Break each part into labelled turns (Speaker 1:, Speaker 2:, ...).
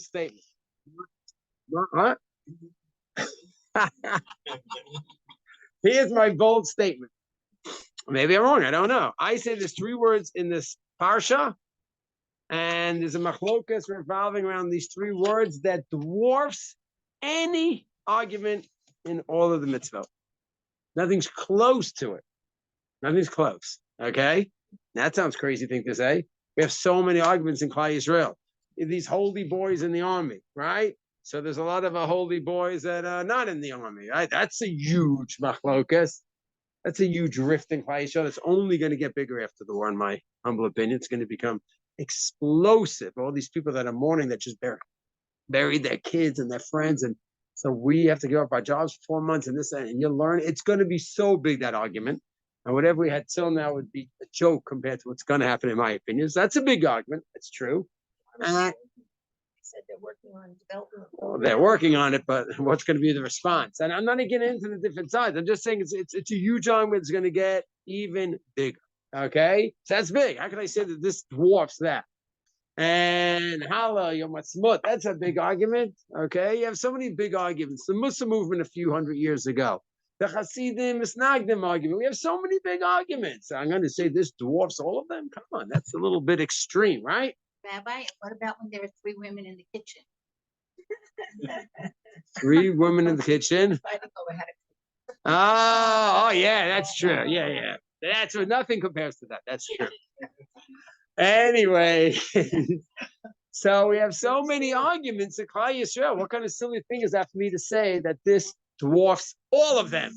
Speaker 1: statement. What? Here's my bold statement. Maybe I'm wrong. I don't know. I say there's 3 words in this parsha, and there's a machlokas revolving around these 3 words that dwarfs any argument in all of the mitzvot. Nothing's close to it. Nothing's close. Okay? That sounds crazy thing to say. We have so many arguments in Klal Yisrael. These holy boys in the army, right? So there's a lot of holy boys that are not in the army, right? That's a huge machlokas. That's a huge rift in Klal Yisrael. It's only going to get bigger after the war, in my humble opinion. It's going to become explosive. All these people that are mourning that just buried their kids and their friends. And so we have to give up our jobs for 4 months and this, and you learn. It's going to be so big, that argument. And whatever we had till now would be a joke compared to what's going to happen, in my opinion. So that's a big argument. It's true.
Speaker 2: Said they're working on development.
Speaker 1: Well, they're working on it, but what's going to be the response? And I'm not getting into the different sides. I'm just saying it's a huge argument. It's going to get even bigger. Okay, so that's big. How can I say that this dwarfs that? And Hala Yom Ha'atzmaut, that's a big argument. Okay, you have so many big arguments. The Muslim movement a few hundred years ago, the Hasidim Misnagdim argument. We have so many big arguments. I'm going to say this dwarfs all of them. Come on, that's a little bit extreme, right?
Speaker 2: Rabbi, what about when there were 3 women in the kitchen?
Speaker 1: 3 women in the kitchen.
Speaker 2: Fighting over how to
Speaker 1: Oh, yeah, that's true. Yeah. That's what, nothing compares to that. That's true. Anyway, so we have so many arguments in Klal Yisrael. What kind of silly thing is that for me to say that this dwarfs all of them?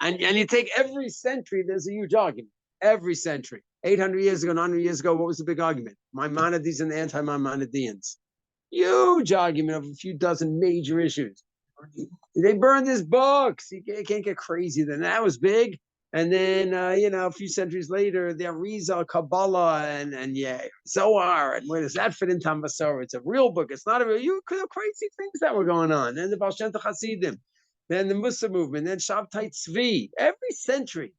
Speaker 1: And you take every century, there's a huge argument. Every century. 800 years ago, 900 years ago, what was the big argument? Maimonides and the anti-Maimonideans. Huge argument of a few dozen major issues. They burned his books. You can't get crazy then. That was big. And then, a few centuries later, the Arizal, Kabbalah, and Zohar. And where does that fit into Masor? It's a real book. It's not a real. You could have crazy things that were going on. Then the Baal Shem Tov Hasidim. Then the Musa movement. Then Shabtai Tzvi. Every century.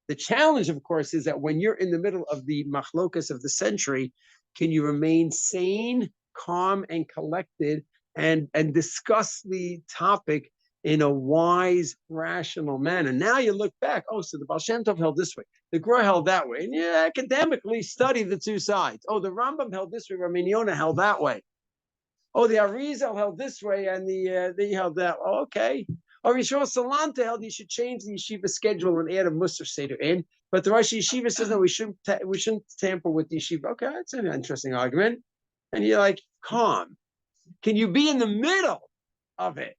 Speaker 1: The challenge, of course, is that when you're in the middle of the machlokas of the century, can you remain sane, calm, and collected, and discuss the topic in a wise, rational manner? Now you look back, so the Baal Shem Tov held this way, the Gra held that way, and you academically study the 2 sides. The Rambam held this way, Rabbi Yonah held that way. The Arizal held this way, and they held that. Okay. Rishon Salanta held you should change the yeshiva schedule and add a Musar Seder in, but the Rosh Yeshiva says no, we shouldn't tamper with the yeshiva. Okay, that's an interesting argument. And you're like, calm. Can you be in the middle of it?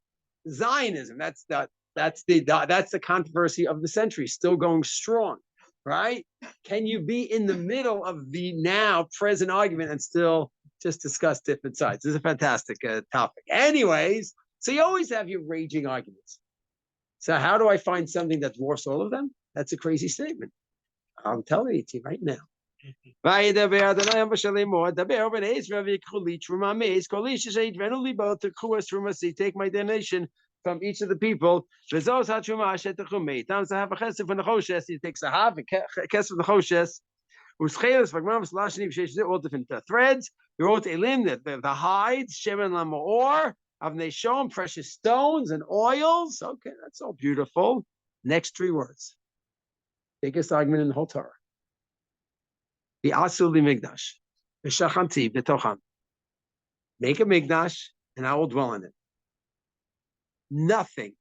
Speaker 1: Zionism, that's the controversy of the century, still going strong, right? Can you be in the middle of the now present argument and still just discuss different sides? This is a fantastic topic. Anyways, so you always have your raging arguments. So how do I find something that dwarfs all of them? That's a crazy statement. I'm telling it to you right now. Take my donation from each of the people. He takes a half, a kesef of the choshes. All different threads. You wrote elim, the hides, shemen lamaor, avnei shom, precious stones and oils. Okay, that's all beautiful. Next 3 words. Biggest argument in the whole Torah. V'asu li migdash, v'shachanti b'tocham. Make a migdash, and I will dwell in it. Nothing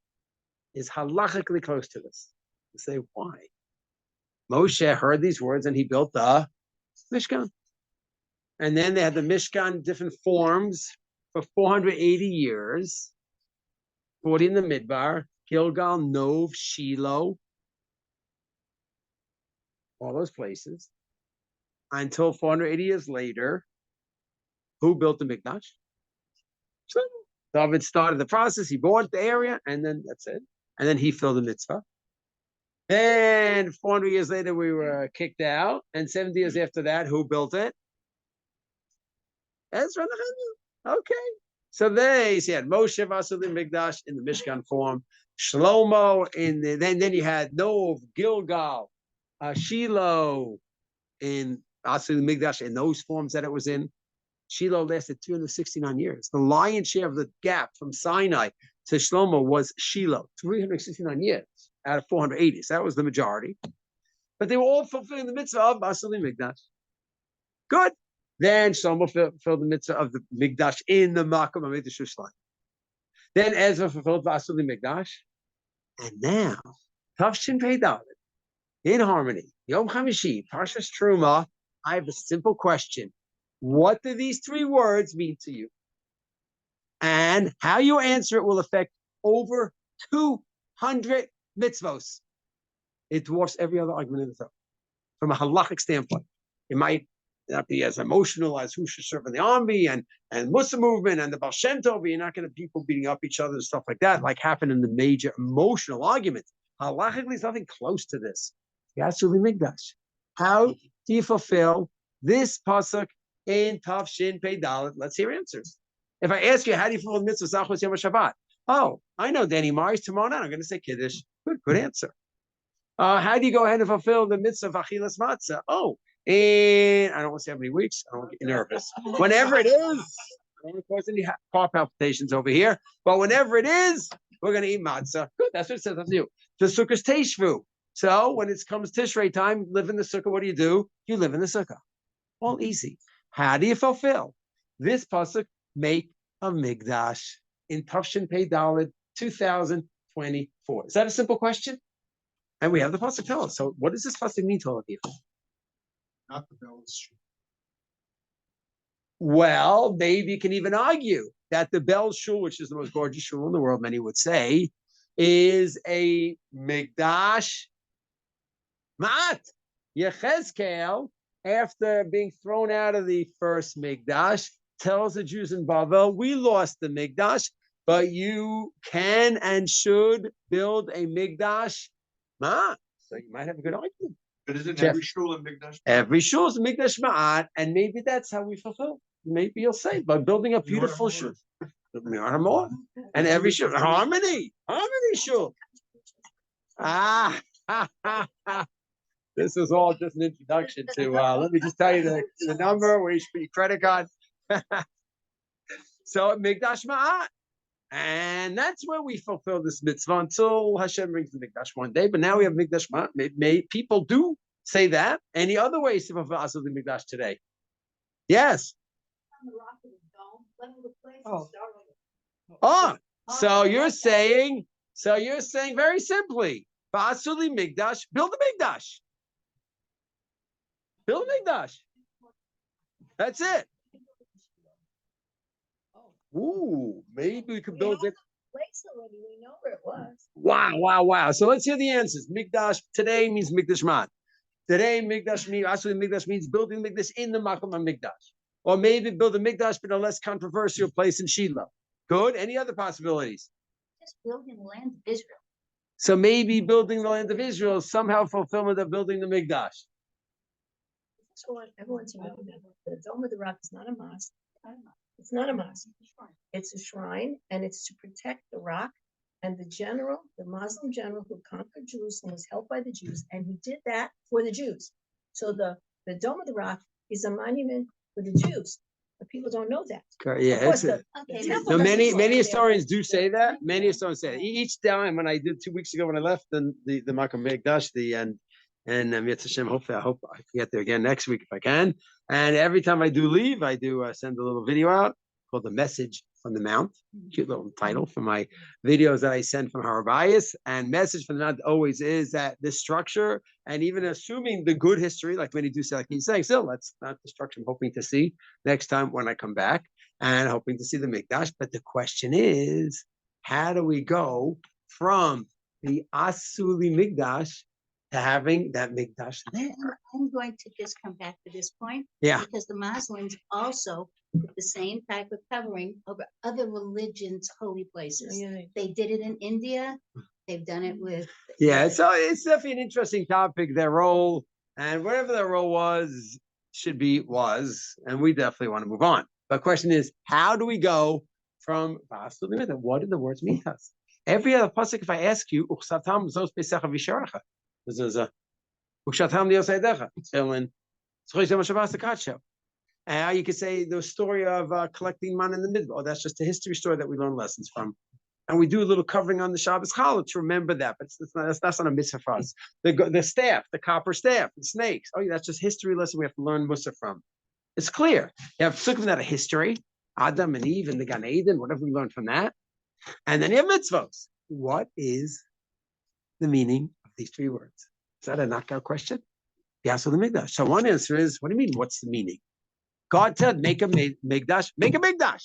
Speaker 1: is halachically close to this. You say, why? Moshe heard these words, and he built the Mishkan. And then they had the Mishkan in different forms for 480 years. 40 in the Midbar, Gilgal, Nov, Shiloh, all those places. Until 480 years later, who built the Mikdash? David started the process. He bought the area, and then that's it. And then he filled the mitzvah. Then 400 years later, we were kicked out. And 70 years after that, who built it? Ezra Nehemiah. Okay. So they said Moshe Vasalim Mikdash in the Mishkan form, Shlomo in the then you had Nov, Gilgal, Shiloh in Vasalim Mikdash in those forms that it was in. Shiloh lasted 269 years. The lion's share of the gap from Sinai to Shlomo was Shiloh, 369 years out of 480. So that was the majority. But they were all fulfilling the mitzvah of Basili Mikdash. Good. Then Shlomo fulfilled the mitzvah of the Mikdash in the Makom HaMikdash Yerushalayim. Then Ezra fulfilled Basili Mikdash. And now, Tavshin Pei Dalet, in harmony, Yom Chamishi, Parshat Teruma. I have a simple question. What do these three words mean to you? And how you answer it will affect over 200 mitzvos. It dwarfs every other argument in the Torah. From a halachic standpoint, it might not be as emotional as who should serve in the army and Muslim movement and the Baal Shem Tov. You're not going to people beating up each other and stuff like that, like happened in the major emotional arguments. Halachically, is nothing close to this. Yasuli Mikdash. How do you fulfill this pasuk in Tavshin Pei Dalet? Let's hear answers. If I ask you, how do you fulfill the mitzvah Zachos Yom Shabbat? Oh, I know R.Myers tomorrow night. I'm going to say Kiddush. Good answer. How do you go ahead and fulfill the mitzvah of Achilas Matzah? Oh, and I don't want to say how many weeks. I don't want to get nervous. Whenever it is, I don't want to cause any heart palpitations over here. But whenever it is, we're going to eat matzah. Good. That's what it says. That's you. The sukkah's teshvu. So when it comes Tishrei time, live in the sukkah. What do? You live in the sukkah. All easy. How do you fulfill this pasuk? Make a mikdash in Tavshin Pei Dalet 2024. Is that a simple question? And we have the pasuk tell us. So what does this pasuk mean to all of you?
Speaker 3: Not the bells shul.
Speaker 1: Well, maybe you can even argue that the Bell Shul, which is the most gorgeous shul in the world, many would say, is a mikdash ma'at. Yechezkel, after being thrown out of the first mikdash, tells the Jews in Bavel, we lost the mikdash, but you can and should build a mikdash ma'at. So you might have a good argument.
Speaker 3: But isn't
Speaker 1: Jeff,
Speaker 3: every shul a mikdash?
Speaker 1: Every shul is a mikdash ma'at, and maybe that's how we fulfill. Maybe you'll say by building a beautiful shul. And every shul, harmony shul. This is all just an introduction to. Let me just tell you the number where you should put your credit card. So mikdash ma'at. And that's where we fulfill this mitzvah until Hashem brings the mikdash one day. But now we have mikdash ma'at. People do say that. Any other ways to fulfill the mikdash today? Yes. So you're saying very simply, Ba'asuli mikdash, build a mikdash. Build a mikdash. That's it. Ooh, maybe we could build it.
Speaker 2: Place already, we know where it was.
Speaker 1: Wow. So let's hear the answers. Mikdash today means mikdash mat. Today, mikdash means building mikdash in the makom mikdash, or maybe build a mikdash but a less controversial place in Shiloh. Good. Any other possibilities?
Speaker 2: Just building the land of Israel.
Speaker 1: So maybe building the land of Israel is somehow fulfillment of building the mikdash.
Speaker 2: So everyone to know that the Dome of the Rock is not a mosque. It's not a mosque. It's a shrine, and it's to protect the rock. And the Muslim general who conquered Jerusalem was helped by the Jews, and he did that for the Jews. So the Dome of the Rock is a monument for the Jews, but people don't know that.
Speaker 1: Yeah,
Speaker 2: No,
Speaker 1: many historians do say that. Many historians say that. Each time when I did 2 weeks ago when I left the Makom Mikdash, and Hashem, hopefully, I hope I can get there again next week if I can. And every time I do leave, I do send a little video out called The Message from the Mount. Cute little title for my videos that I send from R.Myers. And Message from the Mount always is that this structure, and even assuming the good history, like many do say, like he's saying, still, that's not the structure I'm hoping to see next time when I come back, and hoping to see the Mikdash. But the question is, how do we go from the Asuli Mikdash to having that mikdash there?
Speaker 4: I'm going to just come back to this point.
Speaker 1: Yeah.
Speaker 4: Because the Muslims also put the same type of covering over other religions' holy places. They did it in India. They've done it with.
Speaker 1: Yeah, so it's definitely an interesting topic, their role, and whatever their role was, and we definitely want to move on. But the question is, how do we go from what do the words mean to us? Every other pasuk, if I ask you, this is a Ukshatam Diosedecha. You could say the story of collecting man in the middle. Oh, that's just a history story that we learn lessons from. And we do a little covering on the Shabbos Challah to remember that, but that's not a mitzvah for us. The staff, the copper staff, the snakes. Oh, yeah, that's just history lesson we have to learn Musa from. It's clear. You have sukkim that a history, Adam and Eve and the Gan Eden, whatever we learned from that. And then you have mitzvos. What is the meaning of these three words? Is that a knockout question? Yes, or the Mikdash. So one answer is, what do you mean? What's the meaning? God said, make a Mikdash, make a Mikdash.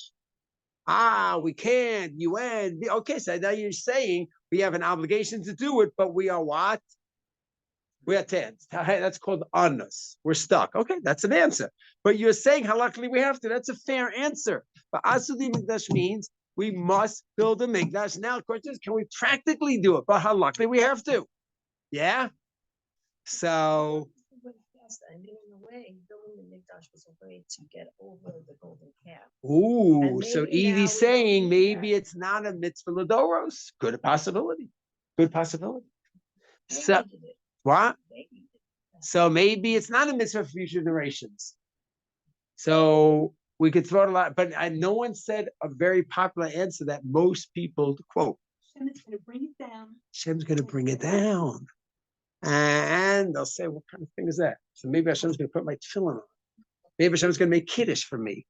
Speaker 1: We can't, UN. Okay, so now you're saying we have an obligation to do it, but we are what? We are tense. That's called on us. We're stuck. Okay, that's an answer. But you're saying halachically we have to. That's a fair answer. But Asudi Mikdash means we must build a Mikdash. Now the question is, can we practically do it? But halachically we have to. Yeah? So...
Speaker 2: I mean, in a way, building the Mikdash was a way to get over the golden calf.
Speaker 1: Ooh, so Edie's saying maybe
Speaker 2: that.
Speaker 1: it's not a mitzvah ladoros. Good possibility. Good possibility. So, what? So maybe it's not a mitzvah for future generations. So we could throw it a lot, but no one said a very popular answer that most people quote.
Speaker 4: Shem's going to bring it down.
Speaker 1: Shem's going to bring it down. And they'll say, what kind of thing is that? So maybe Hashem's going to put my tefillin on. Maybe Hashem's going to make kiddush for me.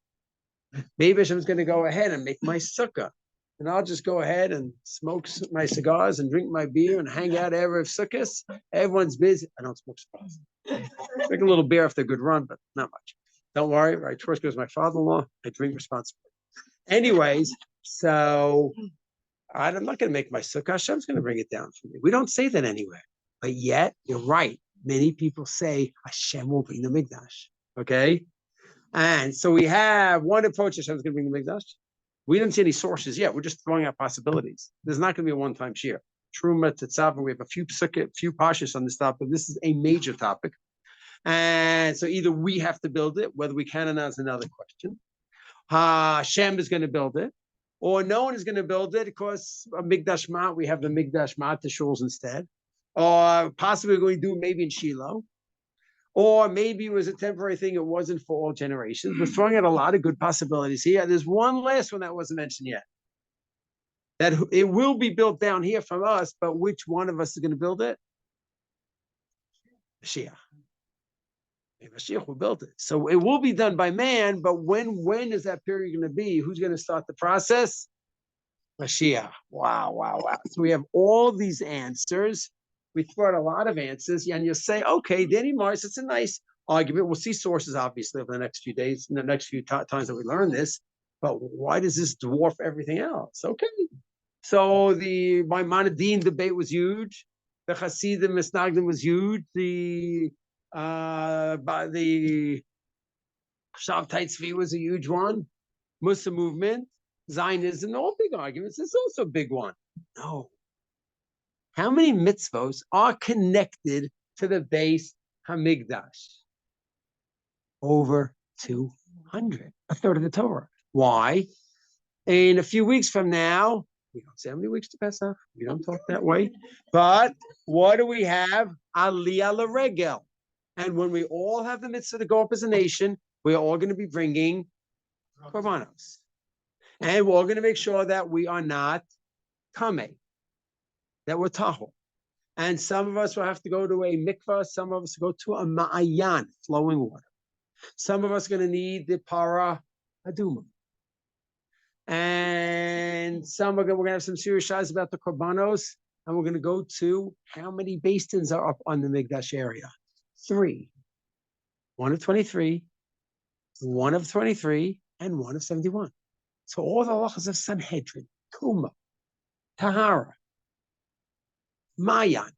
Speaker 1: Maybe Hashem's going to go ahead and make my sukkah. And I'll just go ahead and smoke my cigars and drink my beer and hang out Erev Sukkos. Everyone's busy. I don't smoke cigars. Drink a little beer after a good run, but not much. Don't worry. Right, first goes my father-in-law. I drink responsibly. Anyways, so I'm not going to make my sukkah. Hashem's going to bring it down for me. We don't say that anywhere. But yet, you're right. Many people say Hashem will bring the Mikdash. Okay? And so we have one approach, Hashem's going to bring the Mikdash. We didn't see any sources yet. We're just throwing out possibilities. There's not going to be a one-time share. Truma, Tetzaveh, we have a few pashas on this topic. This is a major topic. And so either we have to build it, whether we can or not is another question. Hashem is going to build it. Or no one is going to build it because a Mikdash Ma'at, we have the Mikdash Ma'at shuls instead. Or possibly we're going to do it maybe in Shiloh. Or maybe it was a temporary thing. It wasn't for all generations. We're throwing out a lot of good possibilities here. There's one last one that wasn't mentioned yet. That it will be built down here from us, but which one of us is going to build it? Mashiach. Mashiach will build it. So it will be done by man, but when is that period going to be? Who's going to start the process? Mashiach. Wow. So we have all these answers. We throw out a lot of answers, and you'll say, okay, R.Myers, it's a nice argument. We'll see sources, obviously, over the next few days, in the next few times that we learn this. But why does this dwarf everything else? Okay. So the Maimonidean debate was huge. The Hasidim Misnagdim was huge. The Shabtai Tzvi was a huge one. Muslim movement, Zionism, all big arguments. It's also a big one. No. How many mitzvos are connected to the base Hamikdash? Over 200, a third of the Torah. Why? In a few weeks from now, we don't say how many weeks to Pesach. We don't talk that way. But what do we have? Aliyah L'Regel. And when we all have the mitzvah to go up as a nation, we're all going to be bringing korbanos. And we're all going to make sure that we are not kameh, that we're tahor. And some of us will have to go to a mikvah. Some of us go to a ma'ayan, flowing water. Some of us are going to need the para aduma. And we're going to have some serious shots about the korbanos. And we're going to go to how many basins are up on the Mikdash area? 3. 1 of 23, 1 of 23, and 1 of 71. So all the halachas of Sanhedrin, Tuma, Tahara, Mayan,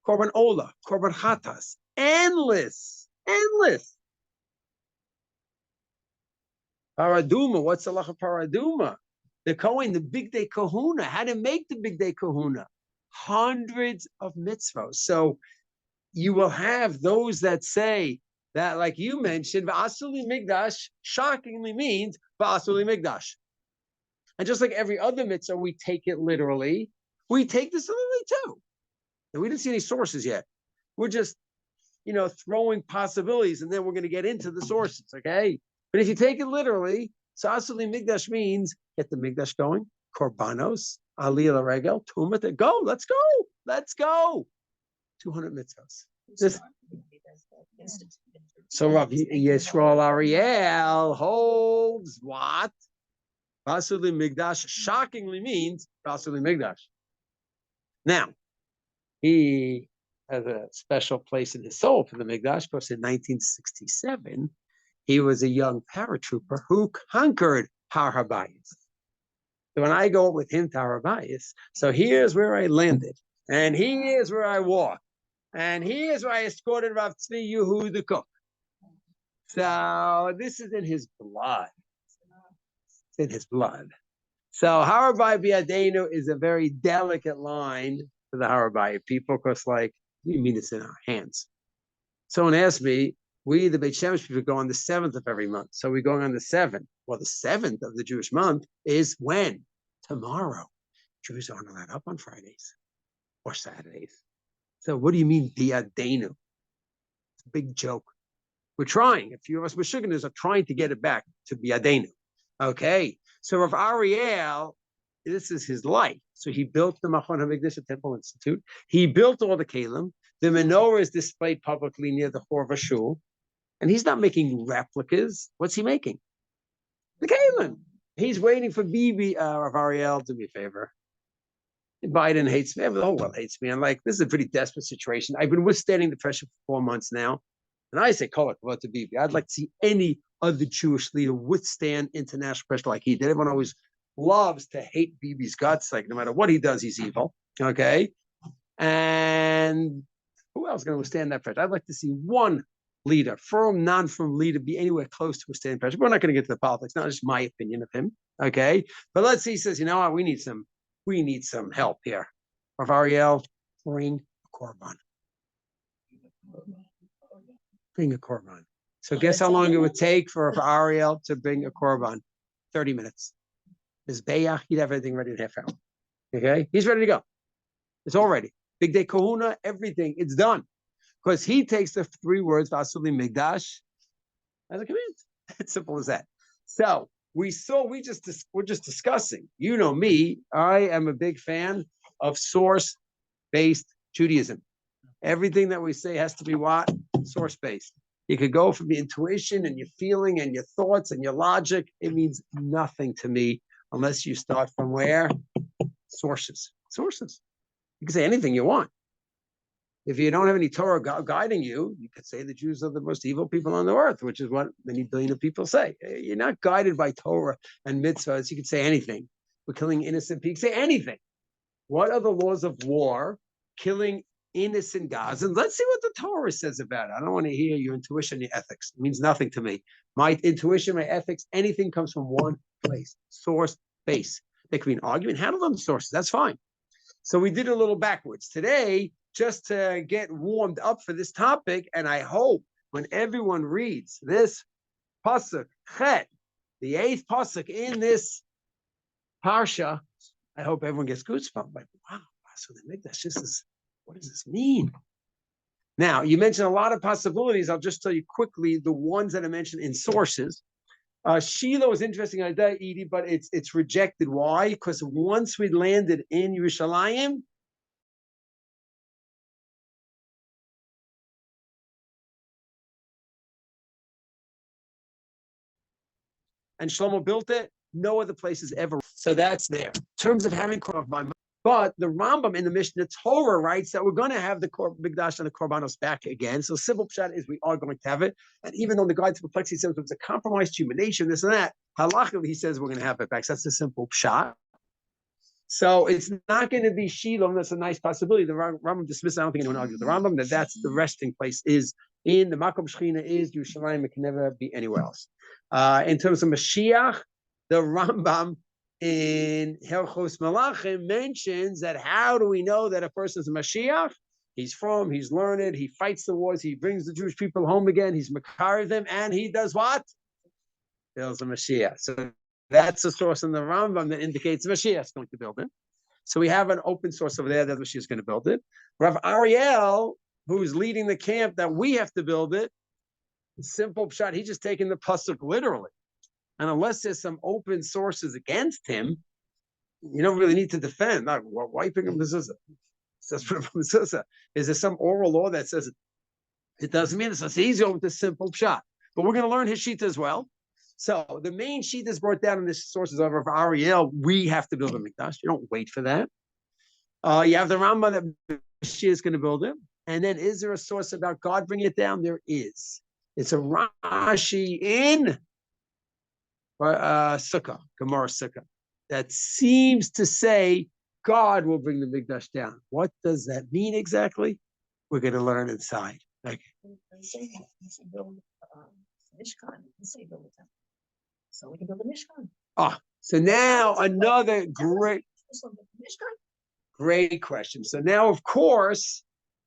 Speaker 1: Korban Ola, Korban Chatas, endless. Paraduma, what's the halacha paraduma? The Kohen, the big day kahuna, how to make the big day kahuna. Hundreds of mitzvahs. So you will have those that say that, like you mentioned, V'asuli Migdash shockingly means V'asuli Migdash. And just like every other mitzvah, we take it literally. We take this literally too. And we didn't see any sources yet. We're just, throwing possibilities, and then we're going to get into the sources, okay? But if you take it literally, Sasuli Migdash means get the Migdash going, Korbanos, Aliyah Regel, Tumat, go, let's go. 200 mitzvahs. So Rav Yisrael Ariel holds what? Basuli Migdash shockingly means Basuli Migdash. Now, he has a special place in his soul for the Migdash because in 1967, he was a young paratrooper who conquered Har HaBayis. So when I go with him to Har HaBayis, so here's where I landed, and here's where I walked, and here's where I escorted Rav Tzvi Yehu the cook. So this is in his blood. It's in his blood. So Har HaBayis B'Yadeinu is a very delicate line for the Har HaBayis people, because like, you mean it's in our hands. Someone asked me, we, the Beit Shemesh people, go on the 7th of every month. So we're going on the 7th. Well, the 7th of the Jewish month is when? Tomorrow. Jews aren't allowed up on Fridays or Saturdays. So what do you mean, B'Yadeinu? It's a big joke. We're trying. A few of us Meshuggahs are trying to get it back to B'Yadeinu. Okay. So Rav Ariel, this is his life. So he built the Machon HaMikdash Temple Institute. He built all the Kalim. The menorah is displayed publicly near the Chor Vashul. And he's not making replicas. What's he making? The Kalim. He's waiting for Bibi, Rav Ariel, do me a favor. Biden hates me. The whole world hates me. I'm like, this is a pretty desperate situation. I've been withstanding the pressure for 4 months now. And I say, call it what to Bibi. I'd like to see any other Jewish leader withstand international pressure like he did. Everyone always loves to hate Bibi's guts. Like, no matter what he does, he's evil. Okay? And who else is going to withstand that pressure? I'd like to see one leader, firm, non-firm leader, be anywhere close to withstanding pressure. We're not going to get to the politics. Not just my opinion of him. Okay? But let's see, he says, you know what? We need some help here. Rav Ariel, bring a korban. Bring a korban. So guess how long it would take for Rav Ariel to bring a korban? 30 minutes. His Bayach, he'd have everything ready in half hour. Okay? He's ready to go. It's all ready. Big day kahuna, everything. It's done. Because he takes the 3 words, Vasuli Migdash, as a command. It's simple as that. So we're just discussing. You know me, I am a big fan of source-based Judaism. Everything that we say has to be what? Source-based. You could go from the intuition and your feeling and your thoughts and your logic. It means nothing to me unless you start from where? Sources. Sources. You can say anything you want. If you don't have any Torah guiding you, you could say the Jews are the most evil people on the earth, which is what many billion of people say. You're not guided by Torah and mitzvahs. You could say anything. We're killing innocent people. Say anything. What are the laws of war? Killing innocent Gazans. Let's see what the Torah says about it. I don't want to hear your intuition, your ethics. It means nothing to me. My intuition, my ethics, anything comes from one place. Source, base. There could be an argument. Handle them sources. That's fine. So we did a little backwards. Today, just to get warmed up for this topic, and I hope when everyone reads this pasuk, Chet, the 8th pasuk in this parsha, I hope everyone gets goosebumps. Like, wow, so the Mikdash, what does this mean? Now, you mentioned a lot of possibilities. I'll just tell you quickly the ones that I mentioned in sources. Shiloh is interesting idea, Edie, but it's rejected. Why? Because once we landed in Yerushalayim, and Shlomo built it, no other place is ever. So that's there. In terms of having korban, but the Rambam in the Mishnah Torah writes that we're going to have the Mikdash and the Korbanos back again. So simple pshat is we are going to have it. And even though the guide to perplexity says it's a compromised human nation, this and that, halachically he says we're going to have it back. So that's a simple pshat. So it's not going to be Shiloh. That's a nice possibility. The Rambam dismisses. I don't think anyone argues with the Rambam that's the resting place is in the Makom Shechina is Yerushalayim. It can never be anywhere else. In terms of Mashiach, the Rambam in Hilchos Malachim mentions that how do we know that a person is a Mashiach? He's learned, he fights the wars, he brings the Jewish people home again, he's Makar them, and he does what? Builds a Mashiach. So that's a source in the Rambam that indicates Mashiach is going to build it. So we have an open source over there that Mashiach is going to build it. Rav Ariel, who's leading the camp that we have to build it, simple shot. He's just taking the pasuk literally. And unless there's some open sources against him, you don't really need to defend. Not wiping him mezuzah. Is there some oral law that says it doesn't mean it's easy with the simple shot? But we're going to learn his shita as well. So the main shita is brought down in the sources of Ariel. We have to build a mikdash. You don't wait for that. You have the Rambam that she is going to build it. And then is there a source about God bringing it down? There is. It's a Rashi in Sukkah, Gemara Sukkah, that seems to say God will bring the mikdash down. What does that mean exactly? We're going to learn inside. Like,
Speaker 2: so we can build a Mishkan.
Speaker 1: So now another great question. So now, of course,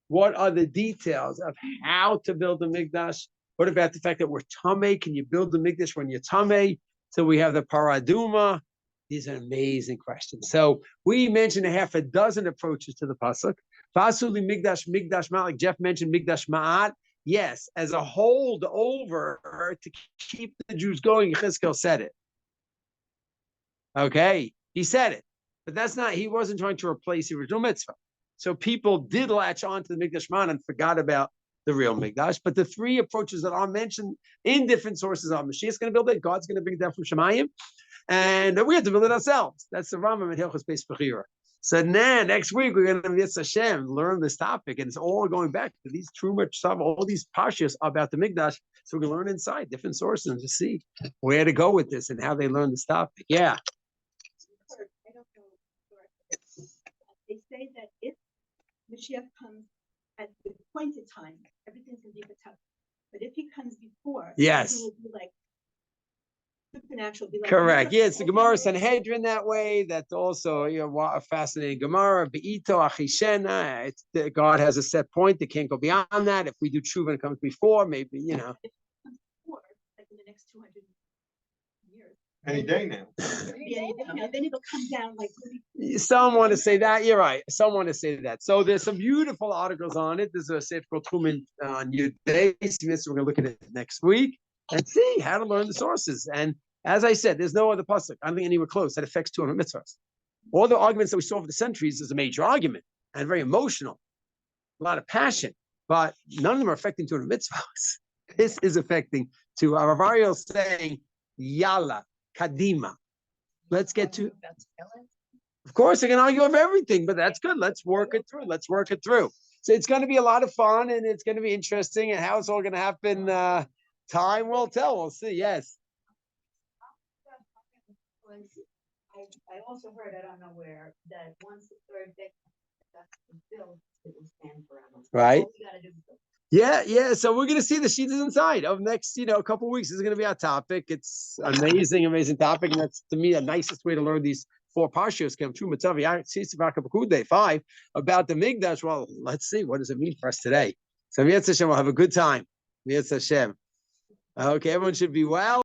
Speaker 1: what are the details of how to build a mikdash? What about the fact that we're tamei? Can you build the mikdash when you're tamei? So we have the paraduma. These are amazing questions. So we mentioned a half a dozen approaches to the pasuk. Fasuli mikdash ma'at. Like Jeff mentioned, mikdash ma'at. Yes, as a holdover to keep the Jews going. Chizkel said it. Okay, he said it, but that's not. He wasn't trying to replace the original mitzvah. So people did latch on to the mikdash ma'at and forgot about the real mikdash. But the three approaches that are mentioned in different sources are Mashiach's going to build it, God's going to bring it down from Shemayim, and we have to build it ourselves. That's the Rambam in Hilchos Beis Bechira. So now next week we're going to Yitz Hashem learn this topic, and it's all going back to these true much stuff. All these parshas about the mikdash. So we're going to learn inside different sources and to see where to go with this and how they learn this topic. Yeah.
Speaker 5: I don't know. They say that if Mashiach comes at the appointed time, everything's going to be tough. But if he comes before,
Speaker 1: Yes.
Speaker 5: he will be like supernatural. Be like,
Speaker 1: Correct. Yeah, it's the Gemara Sanhedrin that way. That's also a fascinating Gemara. Be'ito achishena. God has a set point. They can't go beyond that. If we do tshuva and it comes before, maybe
Speaker 5: If it comes before, like in the next 200 years.
Speaker 3: Any day now.
Speaker 5: Then it'll come down like.
Speaker 1: Some want to say that. You're right. Some want to say that. So there's some beautiful articles on it. There's a sefer called Truman on Yud Beis. We're going to look at it next week and see how to learn the sources. And as I said, there's no other pasuk. I don't think anywhere close that affects 200 mitzvahs. All the arguments that we saw for the centuries is a major argument and very emotional, a lot of passion, but none of them are affecting 200 mitzvahs. This is affecting to Rav Ariel saying, Yalla, Kadima. Let's get to. Of course, they can argue over everything, but that's good. Let's work it through. So it's going to be a lot of fun, and it's going to be interesting. And how it's all going to happen, time will tell. We'll see. Yes.
Speaker 6: I also heard, I don't know where, that once the third deck is built, it will stand forever.
Speaker 1: Right.
Speaker 6: All we gotta do is build.
Speaker 1: Yeah. So we're going to see the sheets inside of next, a couple of weeks. This is going to be our topic. It's amazing topic, and that's to me the nicest way to learn these 4 parshas. Came true Matzavi 5 about the Mikdash. Well, let's see what does it mean for us today. So Yitz Hashem, we'll have a good time. Yitz Hashem. Okay, everyone should be well.